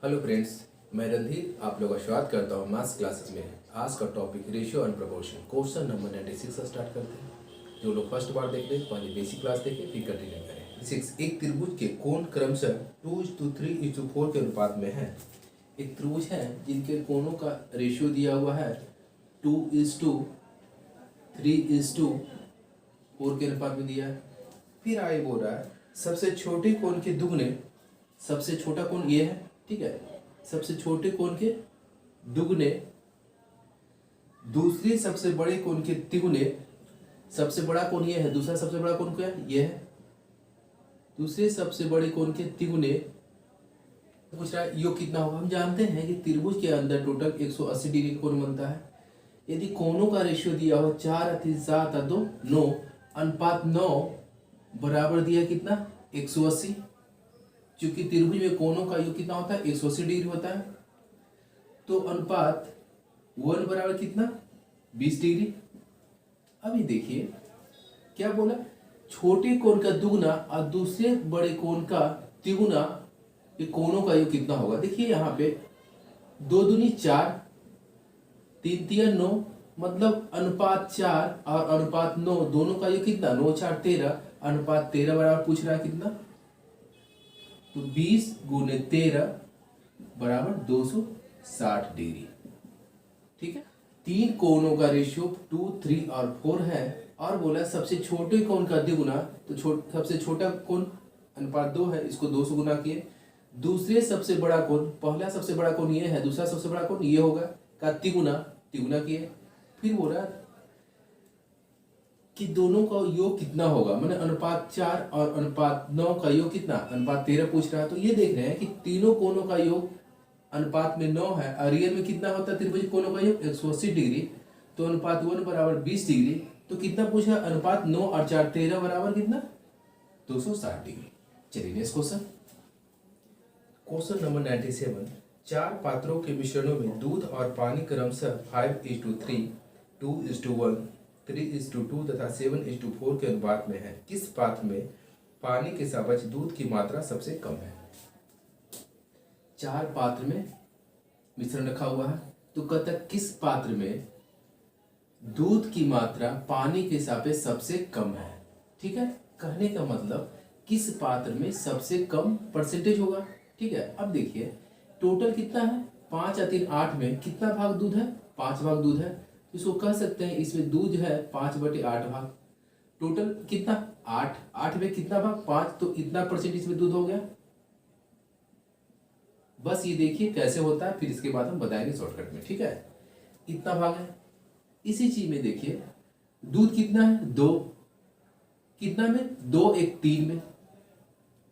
Hello friends, मैं रणधीर आप लोगों का स्वागत करता हूँ मैथ्स क्लासेस में। आज का topic ratio and proportion, question number 96 से स्टार्ट करते हैं। जो लोग फर्स्ट बार देख रहे हैं पहले बेसिक क्लास देखें फिर कंटिन्यू करें। 6 एक त्रिभुज के कोण क्रमशः 2:3:4 के अनुपात में है। एक त्रिभुज है जिनके कोणों का रेशियो दिया हुआ है 2:3:4 के अनुपात में दिया है। फिर आगे बोल रहा है सबसे छोटे कोण के दुगने, सबसे छोटा कोण ये है, ठीक है, सबसे छोटे कोण के दुगने दूसरे सबसे बड़े कोण के तिगुने, सबसे बड़ा कोण ये है, दूसरा सबसे बड़ा कोण क्या है, ये है, दूसरे सबसे बड़े कोण के तिगुने पूछ रहा है योग कितना होगा। हम जानते हैं कि त्रिभुज के अंदर टोटल 180 डिग्री कोण बनता है। यदि कोणों का रेशियो दिया हो 4:7:2 अनुपात 9 बराबर दिया कितना 180, क्योंकि त्रिभुज में कोणों का योग कितना होता है 180 डिग्री होता है, तो अनुपात 1 बराबर कितना 20 डिग्री। अभी देखिए क्या बोला, छोटे कोण का दुगना और दूसरे बड़े कोण का तिगुना, ये कोणों का योग कितना होगा। देखिए यहाँ पे 2 दूनी 4, 3 तिया 9, मतलब अनुपात 4 और अनुपात 9 दोनों का योग कितना 9 4 13, अनुपात 13 बराबर पूछ रहा है कितना, तो 20 गुने 13 बराबर 260 डिग्री। ठीक है, तीन कोणों का रेशियो 2, 3 और 4 है और बोला सबसे छोटे कोण का द्विगुना, तो सबसे छोटा कोण अनुपात 2 है, इसको 2 से गुना किए। दूसरे सबसे बड़ा कोण, पहला सबसे बड़ा कोण ये है, दूसरा सबसे बड़ा कोण ये होगा, का तिगुना किए। फिर बोला कि दोनों का योग कितना होगा, मैंने अनुपात 4 और अनुपात 9 का योग कितना, अनुपात 13 पूछ रहा है। तो ये देख रहे हैं कि तीनों कोणों का योग अनुपात में 9 है और रियल में कितना होता है त्रिभुज कोणों का योग 180 डिग्री, तो अनुपात 1 बराबर 20 डिग्री। तो कितना पूछा, अनुपात 9 और 4 13 बराबर कितना 260 डिग्री। चलिए नेक्स्ट क्वेश्चन, क्वेश्चन नंबर 97। 4 पात्रों के मिश्रणों में दूध और पानी क्रमशः 5:3, 2:1, 3:2 तथा 7:4 के अनुपात में है। किस पात्र में पानी के सापेक्ष दूध की मात्रा सबसे कम है। 4 पात्र में मिश्रण रखा हुआ है, तो कहता है किस पात्र में दूध की मात्रा पानी के सापेक्ष सबसे कम है। ठीक है, कहने का मतलब किस पात्र में सबसे कम परसेंटेज होगा। ठीक है, अब देखिए टोटल कितना है 5 या 3 8 में कितना भाग दूध है, 5 भाग दूध है, इसको कह सकते हैं इसमें दूध है 5/8 भाग। टोटल कितना 8, 8 में कितना भाग 5, तो इतना परसेंट इसमें दूध हो गया। बस ये देखिए कैसे होता है, फिर इसके बाद हम बताएंगे शॉर्टकट में। ठीक है, इतना भाग है। इसी चीज में देखिए दूध कितना है 2, कितना में 2 1 3 में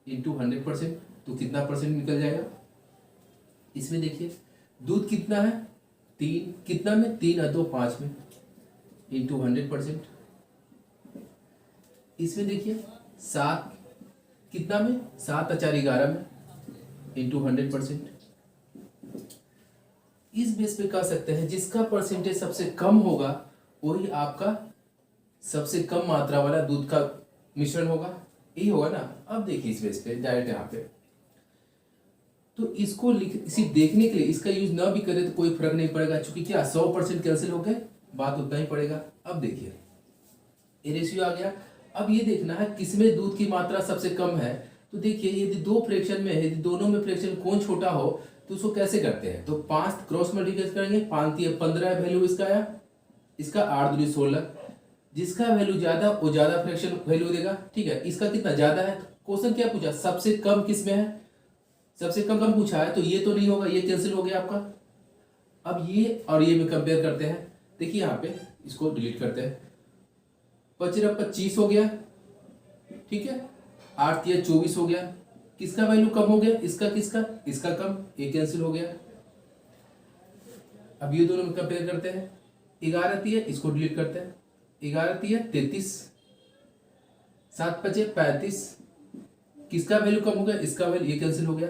इंटू 100%, तो कितना परसेंट निकल जाएगा। इसमें देखिए दूध कितना है 3, कितना में 3 और 2 5 में इंटू 100%। इसमें देखिए 7, कितना में 7 और 4 11 में इंटू 100%। इस बेस पे कह सकते हैं जिसका परसेंटेज सबसे कम होगा वही आपका सबसे कम मात्रा वाला दूध का मिश्रण होगा, यही होगा ना। अब देखिए इस बेस पे डायरेक्ट यहाँ पे, तो इसको सिर्फ देखने के लिए इसका यूज ना भी करें तो कोई फर्क नहीं पड़ेगा, क्योंकि क्या 100% कैंसिल हो गए, बात उतना ही पड़ेगा। अब देखिए ये रेशियो आ गया। अब ये देखना है किसमें दूध की मात्रा सबसे कम है। तो देखिए यदि 2 फ्रैक्शन में है, यदि दोनों में फ्रैक्शन कौन छोटा हो तो उसको कैसे करते हैं, तो 5 क्रॉस मल्टीप्लाई करेंगे, 5 3 15 वैल्यू इसका आया, इसका 8 दूनी 16, जिसका वैल्यू ज्यादा वो ज्यादा फ्रैक्शन वैल्यू देगा। ठीक है, इसका कितना ज्यादा है, क्वेश्चन क्या पूछा सबसे कम किसमें है, सबसे कम पूछा है, तो ये तो नहीं होगा, ये कैंसिल हो गया आपका। अब ये और ये में कंपेयर करते हैं, देखिए यहाँ पे इसको डिलीट करते हैं, 25 हो गया। ठीक है, 8 या 24 हो गया, किसका वैल्यू कम हो गया, इसका, किसका, इसका कम, ये कैंसिल हो गया। अब ये दोनों में कंपेयर करते हैं, 11 तिया, इसको डिलीट करते हैं, 11 तिया 33, 7 5 35, किसका वैल्यू कम हो गया, इसका वैल्यू, ये कैंसिल हो गया।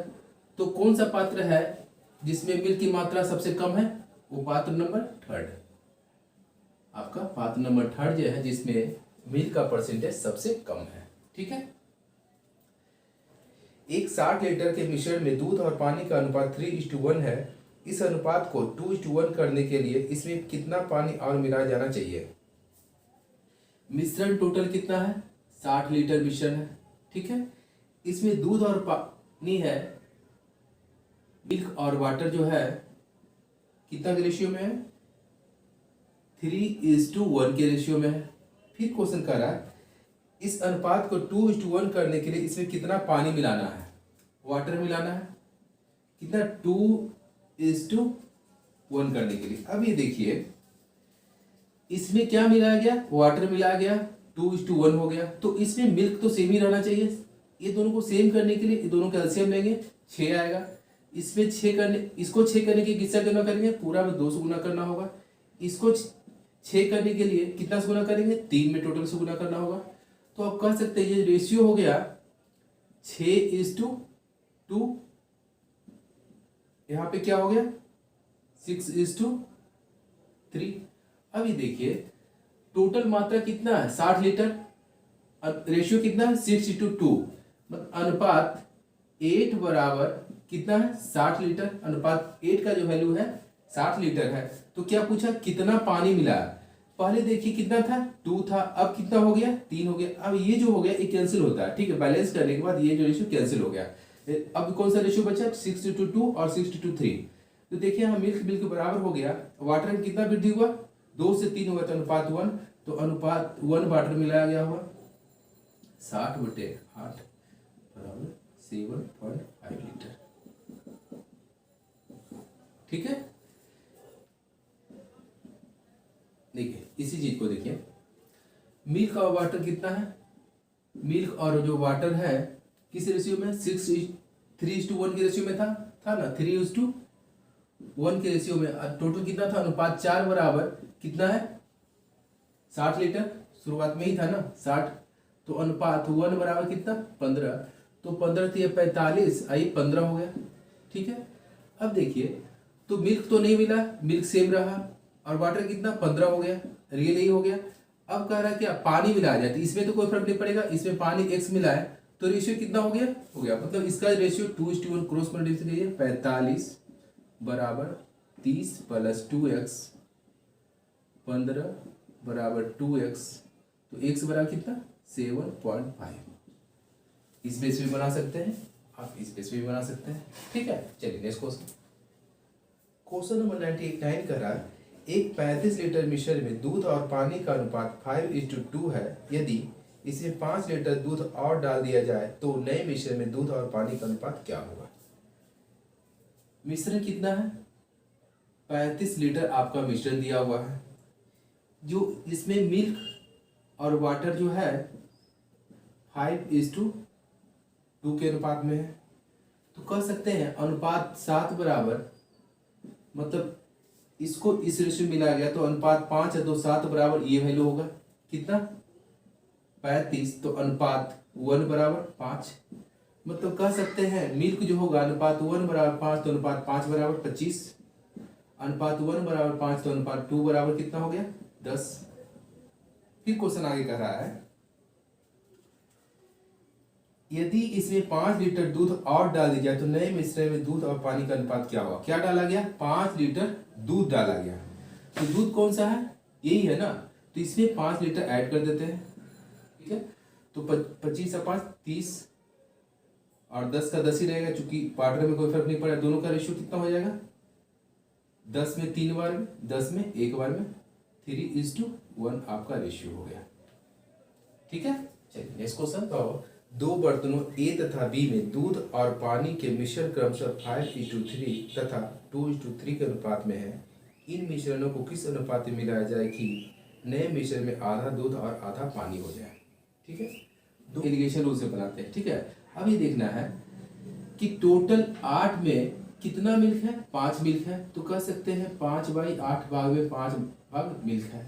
तो कौन सा पात्र है जिसमें मिल्क की मात्रा सबसे कम है, वो पात्र नंबर 3, आपका पात्र नंबर 3 जो है जिसमें मिल्क का परसेंटेज सबसे कम है। ठीक है, एक 60 लीटर के मिश्रण में दूध और पानी का अनुपात 3:1 है। इस अनुपात को 2:1 करने के लिए इसमें कितना पानी और मिलाया जाना चाहिए। मिश्रण टोटल कितना है, 60 लीटर मिश्रण है, ठीक है। इसमें दूध और पानी है, मिल्क और वाटर जो है कितना के रेशियो में है, 3:1 के रेशियो में है। फिर क्वेश्चन कर रहा है इस अनुपात को 2:1 करने के लिए इसमें कितना पानी मिलाना है, वाटर मिलाना है, कितना 2:1 करने के लिए। अब ये देखिए इसमें क्या मिलाया गया, वाटर मिलाया गया, 2:1 हो गया। तो इसमें मिल्क तो सेम ही रहना चाहिए। ये दोनों को सेम करने के लिए ये दोनों का एलसीएम लेंगे, 6 आएगा। इसमें 6 करने, इसको 6 करने के किससे गुना करेंगे, पूरा में 2 से गुना करना होगा। इसको 6 करने के लिए कितना से गुना करेंगे, 3 में टोटल से गुना करना होगा। तो आप कह सकते हैं ये रेशियो हो गया 6:2। यहाँ पे क्या हो गया 6:3। अभी देखिए टोटल मात्रा कितना है, 60 लीटर, रेशियो कितना है 6:2, मतलब अनुपात 8 बराबर कितना है 60 लीटर। अनुपात 8 का जो वैल्यू है 60 लीटर है। तो क्या पूछा कितना पानी मिला, पहले देखिए कितना था 2 था, अब कितना हो गया 3 हो गया। अब ये जो हो गया ये कैंसिल होता है, ठीक है। बैलेंस करने के बाद ये जो रेशियो कैंसिल हो गया। अब कौन सा रेशियो बचा 6:2 और 6:3। तो देखिए यहाँ मिल्क बराबर हो गया, वाटर में कितना वृद्धि हुआ 2 से 3 हुआ, तो अनुपात 1, तो अनुपात 1 वाटर मिलाया गया हुआ 60/8 बराबर 7.5 लीटर, ठीक है। देखिए इसी चीज को देखिए, मिल्क और वाटर कितना है, मिल्क और जो वाटर है किस रेशियो में 3:1 के रेशियो में था ना, 3:1 के रेशियो में। टोटल कितना था, अनुपात 4 बराबर कितना है 60 लीटर, शुरुआत में ही था ना 60। तो अनुपात 1 बराबर कितना 15, तो 15 थी 45, आई 15 हो गया, ठीक है। अब देखिए तो मिल्क तो नहीं मिला, मिल्क सेम रहा, और वाटर कितना 15 हो गया, रियल ही हो गया। अब कह रहा है क्या पानी मिलाया जाए, तो इसमें तो कोई फर्क नहीं पड़ेगा, इसमें पानी x मिला है, तो रेशियो कितना हो गया मतलब इसका रेशियो 2:1 क्रॉस मल्टीप्लाई कीजिए, 45 बराबर 30 प्लस 2x, 15 बराबर 2x, तो x बराबर कितना 7.5। इसमें से भी बना सकते हैं आप, इसमें से भी बना सकते हैं, ठीक है। चलिए नेक्स्ट क्वेश्चन, क्वेश्चन नंबर 99 कर रहा है एक 35 लीटर मिश्रण में दूध और पानी का अनुपात 5:2 है। यदि इसमें 5 लीटर दूध और डाल दिया जाए तो नए मिश्रण में दूध और पानी का अनुपात क्या होगा। मिश्रण कितना है 35 लीटर आपका मिश्रण दिया हुआ है, जो इसमें मिल्क और वाटर जो है 5:2 के अनुपात में है। तो कह सकते हैं अनुपात 7 बराबर, मतलब इसको इस रेशियो मिला गया तो अनुपात 5 है, तो 7 बराबर ये वैल्यू होगा कितना 35, तो अनुपात 1 बराबर 5। मतलब कह सकते हैं मिल्क जो होगा अनुपात 1 बराबर 5, तो अनुपात 5 बराबर 25, अनुपात 1 बराबर 5, तो अनुपात 2 बराबर कितना हो गया 10। फिर क्वेश्चन आगे कह रहा है यदि इसमें 5 लीटर दूध और डाल दी जाए तो नए मिश्रण में दूध और पानी का अनुपात क्या होगा। क्या डाला गया 5 लीटर दूध डाला गया, तो दूध कौन सा है यही है ना, तो इसमें 5 लीटर ऐड कर देते हैं, ठीक है। तो 25 से 5 30 और 10 का 10 ही रहेगा, चूंकि पार्टनर में कोई फर्क नहीं पड़ा। दोनों का रेशियो कितना हो जाएगा 10 में 3 बार में, 10 में 1 बार में, 3:1 आपका रेशियो हो गया, ठीक है। चलिए नेक्स्ट क्वेश्चन, तो 2 बर्तनों A तथा B में दूध और पानी के मिश्रण क्रमशः 5:3 तथा 2:3 के अनुपात में है। इन मिश्रणों को किस अनुपात में मिलाया जाए कि नए मिश्रण में आधा दूध और आधा पानी हो जाए, ठीक है। दो एलिगेशन रूल से बनाते हैं, ठीक है। अब ये देखना है कि टोटल 8 में कितना मिल्क है 5 मिल्क है, तो कह सकते हैं 5/8 भाग में 5 भाग मिल्क है।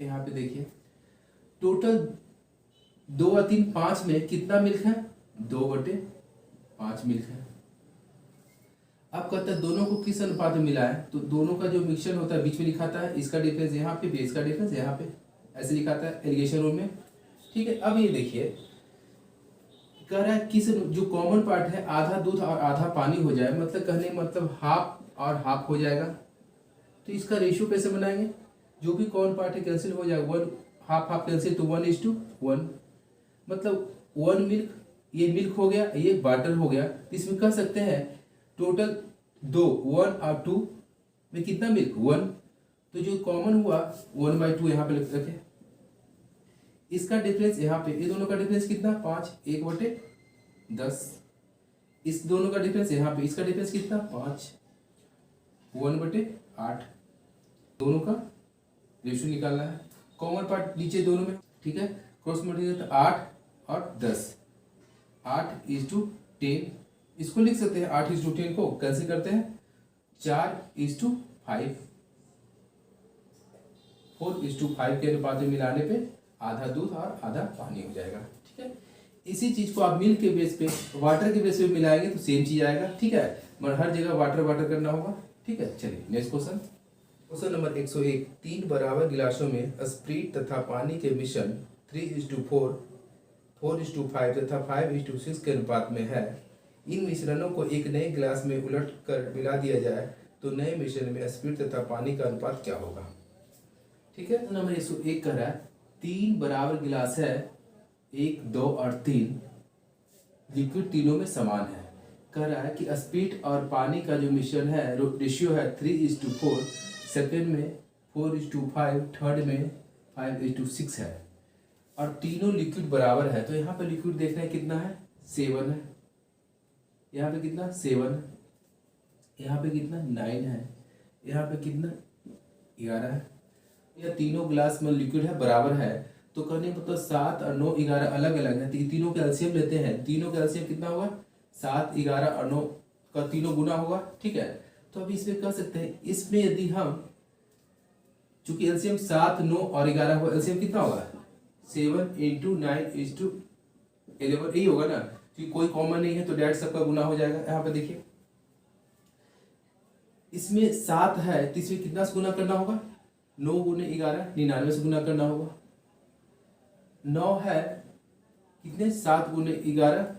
यहाँ पे देखिए टोटल 2 और 3 5 में कितना मिल्क है 2/5 मिल्क है। अब कहता है दोनों को किस अनुपात में मिला है, तो दोनों का जो मिक्सचर होता है बीच में लिखाता है, इसका डिफरेंस यहाँ पे, इसका डिफरेंस यहाँ पे, ऐसे लिखाता है एलिगेशन रूल में, ठीक है। अब ये देखिए कह रहा है किस जो कॉमन पार्ट है आधा दूध और आधा पानी हो जाए, मतलब कहने मतलब हाफ और हाफ हो जाएगा। तो इसका रेशियो कैसे बनाएंगे, जो भी कॉमन पार्ट है कैंसिल हो जाएगा, वन हाफ हाफ कैंसिल, तो 1:1, मतलब 1 मिल्क, ये मिल्क हो गया, ये वाटर हो गया। तो इसमें कह सकते हैं टोटल 2, 1 और 2 में कितना मिल्क, 1। तो जो कॉमन हुआ 1/2 यहाँ पे रखे। इसका डिफरेंस यहाँ पे, ये दोनों का डिफरेंस कितना, 5, 1/10। इस दोनों का डिफरेंस यहाँ पे, इसका डिफरेंस कितना, 5, 1/8। दोनों का रेशियो निकालना है, कॉमन पार्ट नीचे दोनों में, ठीक है। क्रॉस मल्टीप्लाई 8 और 10, 8:10। इसको लिख सकते हैं 8:10 को कैंसिल करते हैं, 4:5, 4:5 के अनुपात में मिलाने पे आधा दूध और आधा पानी हो जाएगा, ठीक है। इसी चीज को आप मिल्क के बेस पे, वाटर के बेस पे मिलाएंगे तो सेम चीज आएगा, ठीक है, मगर हर जगह वाटर वाटर करना होगा, ठीक है। चलिए नेक्स्ट क्वेश्चन, क्वेश्चन नंबर 101। 3 बराबर गिलासों में स्प्रिट तथा पानी के मिश्रण 3:4, 4:5 तथा 5:6 के अनुपात में है। इन मिश्रणों को एक नए गिलास में उलट कर मिला दिया जाए तो नए मिश्रण में स्प्रिट तथा पानी का अनुपात क्या होगा, ठीक है। नंबर 101 कह रहा है 3 बराबर गिलास है, 1, 2 और 3, लिक्विड तीनों में समान है। कह रहा है कि स्प्रिट और पानी का जो मिश्रण है रेशियो है 3:4, सेकेंड में 4:5, थर्ड में 5:6 है, और तीनों लिक्विड बराबर है। तो यहाँ पे लिक्विड देख रहे हैं कितना है, 7 है, यहाँ पे कितना 7, यहाँ पे कितना 9 है, यहाँ पे कितना 11 है। यह तीनों गिलास में लिक्विड है बराबर है, तो कहने मतलब 7 और 9, 11 अलग अलग है, तो तीनों का एलसीएम लेते हैं। तीनों का एलसीएम कितना होगा, 7, 11 और 9 का तीनों गुना होगा, ठीक है। तो अभी इसमें कह सकते हैं, इसमें यदि हम, चूंकि एलसीएम 7, 9 और 11 होगा, एलसीएम कितना होगा, 7 × 9 × 11, यही होगा ना, क्योंकि कोई कॉमन नहीं है तो डायरेक्ट सबका गुना हो जाएगा। यहाँ पे देखिए इसमें 7 है तो इसमें कितना से गुना करना होगा, 9 × 11, 99 से गुना करना होगा। 9 है कितने, 7 × 11,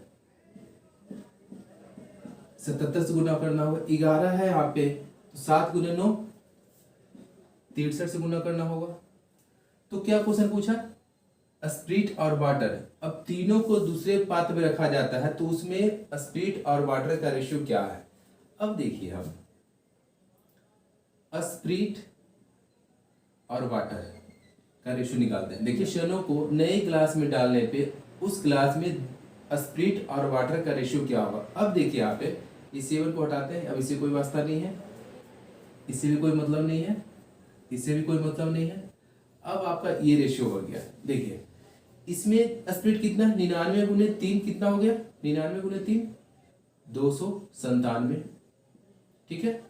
77 से गुना करना होगा। 11 है यहाँ पे तो 7 × 9, 63 से गुना करना होगा। तो क्या क्वेश्चन पूछा, स्प्रिट और वाटर, अब तीनों को दूसरे पात्र में रखा जाता है तो उसमें स्प्रिट और वाटर का रेशियो क्या है। अब देखिए हम स्प्रिट और वाटर का रेशियो निकालते हैं। देखिए शनों को नए ग्लास में डालने पे उस ग्लास में स्प्रिट और वाटर का रेशियो क्या होगा। अब देखिए यहाँ पे इस 7 को हटाते हैं, अब इससे कोई वास्ता नहीं है, इससे भी कोई मतलब नहीं है, इससे भी कोई मतलब नहीं है। अब आपका ये रेशियो हो गया, देखिए इसमें स्प्रिट कितना, 99 × 3 कितना हो गया, 99 × 3 297, ठीक है।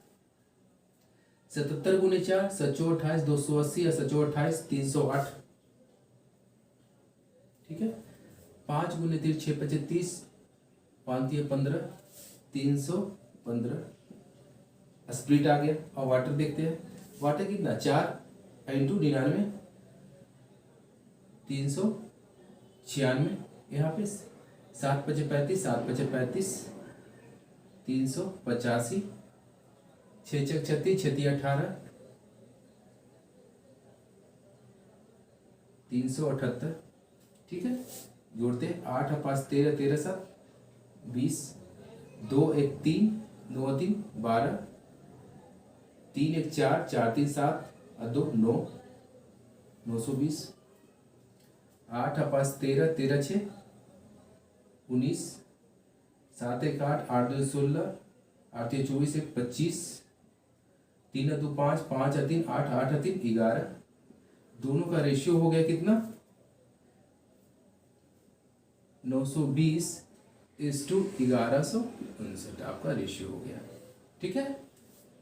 77 × 4 728, 280 या 728 308, ठीक है। 5 × 3 6 25 30, 5 × 15 315 स्प्रिट आ गया। और वाटर देखते हैं, वाटर कितना, 4 × 99 396, यहाँ पे 7 × 5 35, 7 × 5 35 385, 6 × 36, 6 × 18 378, ठीक है। जोड़ते हैं 8 और 5 13, 13 7 20, 2 1 3, 9 3 12, 3 1 4, 4 3 7 और 2 9, 920, 8 और 5 13, 13 6 19, 7 1 8, 8 2 16, 8 3 24, 1 25, 3 2 5, 5 और 3 8, 8 और 3 11। दोनों का रेशियो हो गया कितना, 920 = 1159 आपका रेशियो हो गया, ठीक है।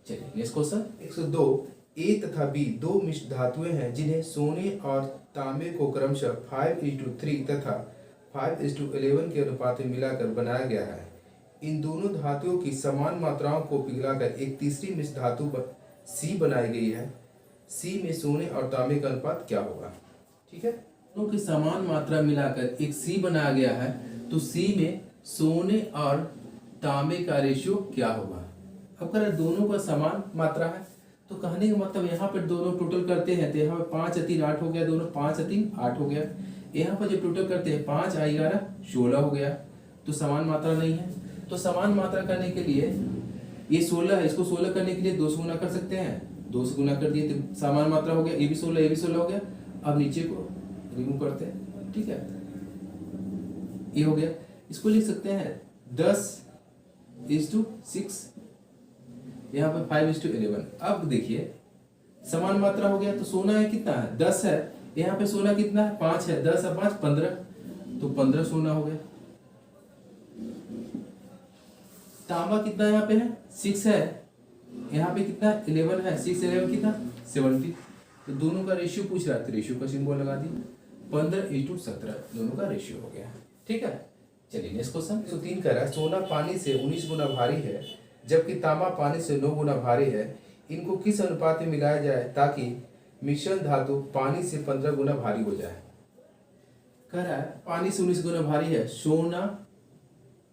चलिए नेक्स्ट क्वेश्चन 102। ए तथा बी दो मिश्र धातुएं हैं जिन्हें सोने और तांबे को क्रमशः 5:3 तथा 5:11 के अनुपात में मिलाकर बनाया गया है। इन दोनों धातुओं की समान मात्राओं को पिघलाकर एक तीसरी मिश्र धातु सी बनाई गई है। सी में सोने और तांबे का अनुपात क्या होगा, ठीक है। दोनों की समान मात्रा मिलाकर एक सी बनाया गया है, तो सी में सोने और तांबे का रेशियो क्या होगा। अब अगर दोनों का समान मात्रा है तो कहने का मतलब यहाँ पर दोनों टोटल करते हैं तो यहाँ पर 5 और 3 8 हो गया, दोनों 5 और 3 8 हो गया। यहाँ पर जब टोटल करते हैं 5 और 11 16 हो गया, तो समान मात्रा नहीं है। तो समान मात्रा करने के लिए ये 16 है, इसको 16 करने के लिए 2 से गुना कर सकते हैं, 2 से गुना कर दिए तो समान मात्रा हो गया, ये भी 16 ये भी 16 हो गया। अब नीचे को रिमूव करते हैं, ठीक है, ये हो गया। इसको लिख सकते हैं 10:6, यहाँ पर 5:11। अब देखिए समान मात्रा हो गया, तो सोना है कितना है 10 है, यहाँ पे सोना कितना है 5 है, 10 और 5 15, तो 15 सोना हो गया। तांबा कितना यहाँ पे है 6 है, यहाँ पे कितना 11 है, 6 11 कितना 70। तो दोनों का रेशियो पूछ रहा है तो रेशियो का सिंबल लगा दी, 15:17 दोनों का रेशियो हो गया। ठीक है, चलिए नेक्स्ट क्वेश्चन। तो 3 कह रहा है सोना पानी से 19 गुना भारी है जबकि तांबा पानी से 9 गुना भारी है, इनको किस अनुपात में मिलाया जाए ताकि मिश्रण धातु पानी से 15 गुना भारी हो जाए। कह रहा है पानी से 19 गुना भारी है, सोना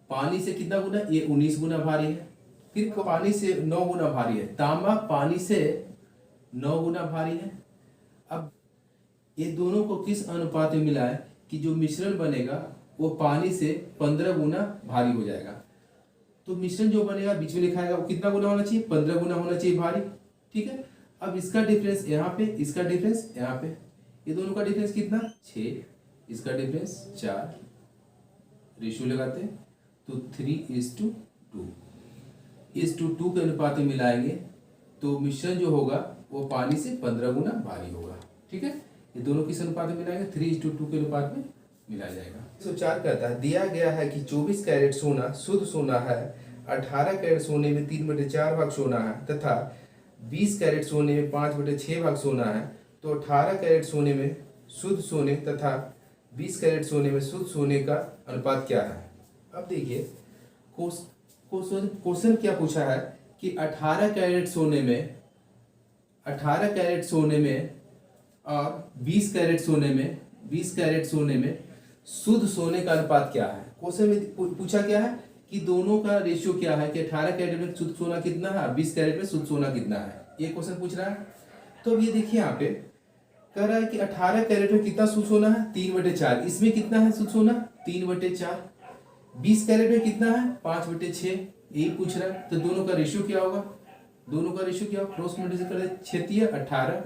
पानी से कितना गुना, ये 19 गुना भारी है। फिर पानी से 9 गुना भारी है, तांबा पानी से 9 गुना भारी है। अब ये दोनों को किस अनुपात में मिलाए कि जो मिश्रण बनेगा वो पानी से 15 गुना भारी हो जाएगा। तो मिश्रण जो बनेगा बीच में लिखाएगा वो कितना गुना होना चाहिए, 15 गुना होना चाहिए भारी। ठीक है, अब इसका डिफरेंस यहाँ पे, इसका डिफरेंस यहाँ पे, ये दोनों का डिफरेंस कितना 6, इसका डिफरेंस 4, रेशियो लगाते हैं तो 3:2 के अनुपात में मिलाएंगे तो मिश्रण जो होगा वो पानी से 15 गुना भारी होगा। ठीक है, ये दोनों किस अनुपात में मिलाएंगे 3:2 के अनुपात में मिला जाएगा। 104 कहता है दिया गया है कि 24 कैरेट सोना शुद्ध सोना है, 18 कैरेट सोने में 3/4 भाग सोना है तथा 20 कैरेट सोने में 5/6 भाग सोना है, तो 18 कैरेट सोने में शुद्ध सोने तथा 20 कैरेट सोने में शुद्ध सोने का अनुपात क्या है। अब देखिए क्वेश्चन क्या पूछा है कि 18 कैरेट सोने में और 20 कैरेट सोने में शुद्ध सोने का अनुपात क्या है। क्वेश्चन में पूछा क्या है कि दोनों का रेशियो क्या है, कि 18 कैरेट में शुद्ध सोना कितना है, 20 कैरेट में शुद्ध सोना कितना है, ये क्वेश्चन पूछ रहा है। तो अब ये देखिए यहाँ पे कह रहा है कि 18 कैरेट में कितना शुद्ध सोना है 3/4, इसमें कितना है शुद्ध सोना 3/4, 20 कैरेट में कितना है 5/6, यही पूछ रहा है। तो दोनों का रेशियो क्या होगा, क्रॉस मल्टीप्लाई कर दे, 6 18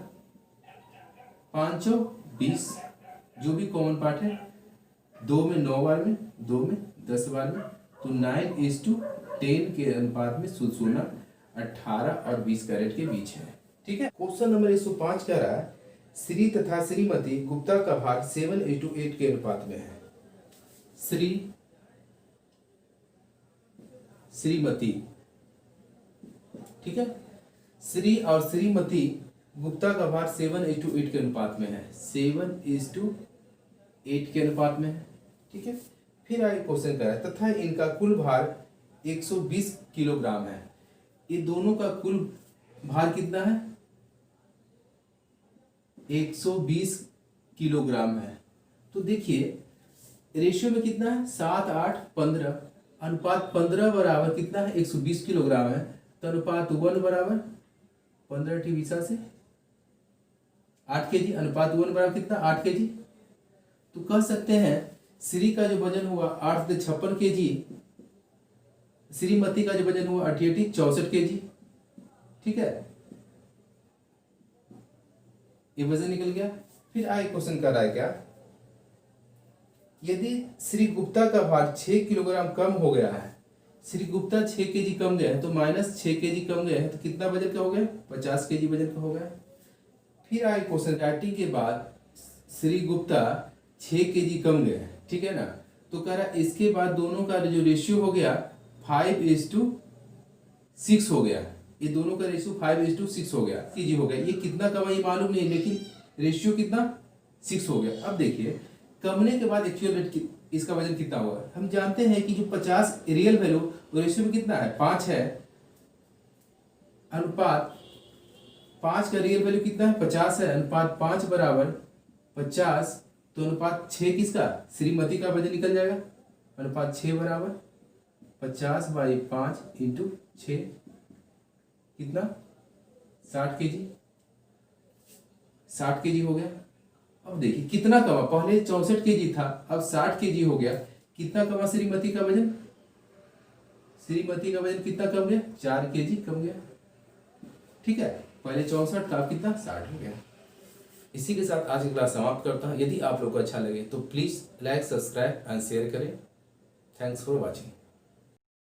5 20, जो भी कॉमन पार्ट है 2 में 9 बार में, 2 में 10 बार में, तो 9:10 के अनुपात में शुद्ध सोना 18 और 20 कैरेट के बीच है। ठीक है, क्वेश्चन नंबर 105 कह रहा है श्री तथा श्रीमती गुप्ता का भाग 7:8 के अनुपात में है। श्रीमती, ठीक है, श्री और श्रीमती गुप्ता का भाग 7:8 के अनुपात में है, 7:8 के अनुपात में है। ठीक है, फिर आगे क्वेश्चन कर रहा है तथा इनका कुल भार 120 किलोग्राम है। ये दोनों का कुल भार कितना है 120 किलोग्राम है। तो देखिए रेशियो में कितना है 7 8 15, अनुपात 15 बराबर कितना है 120 किलोग्राम है, तो अनुपात 1 बराबर 15 टी 20 से 8 kg, अनुपात 1 बराबर कितना 8 kg। तो कह सकते हैं श्री का जो वजन हुआ 8 से 56 kg, श्रीमती का जो वजन हुआ 88 64 kg। ठीक है, ये वजन निकल गया। फिर आगे क्वेश्चन कर रहा है क्या, यदि श्री गुप्ता का भार 6 किलोग्राम कम हो गया है, श्री गुप्ता 6 kg कम गया है तो -6 kg कम गया है, तो कितना वजन का हो गया 50 kg वजन का हो गया। फिर आगे क्वेश्चन राइटिंग के बाद श्री गुप्ता 6 kg कम गए, ठीक है ना, तो कह रहा इसके बाद दोनों का जो रेशियो हो गया 5:6 हो गया, ये दोनों का रेशियो 5:6 हो गया, kg हो गया। ये कितना कमा ये मालूम नहीं, लेकिन रेशियो कितना 6 हो गया। अब देखिए कमने के बाद एक्चुअल वेट इसका वजन कितना होगा। हम जानते हैं कि जो 50 रियल वैल्यू वो रेशियो में कितना है 5 है, अनुपात 5 का रियल वैल्यू कितना है 50 है, अनुपात 5 बराबर 50, तो अनुपात 6 किसका श्रीमती का वजन निकल जाएगा, अनुपात 6 बराबर 50/5 इंटू 6 कितना 60 kg। 60 kg हो गया। अब देखिए कितना कमा, पहले 64 kg था, अब 60 kg हो गया। कितना कमा श्रीमती का वजन? श्रीमती का वजन कितना कम गया? 4 kg कम गया। ठीक है, पहले 64 था, कितना 60 हो गया। इसी के साथ आज की क्लास समाप्त करता हूं। यदि आप लोग को अच्छा लगे तो please like, subscribe and share करें। Thanks for watching.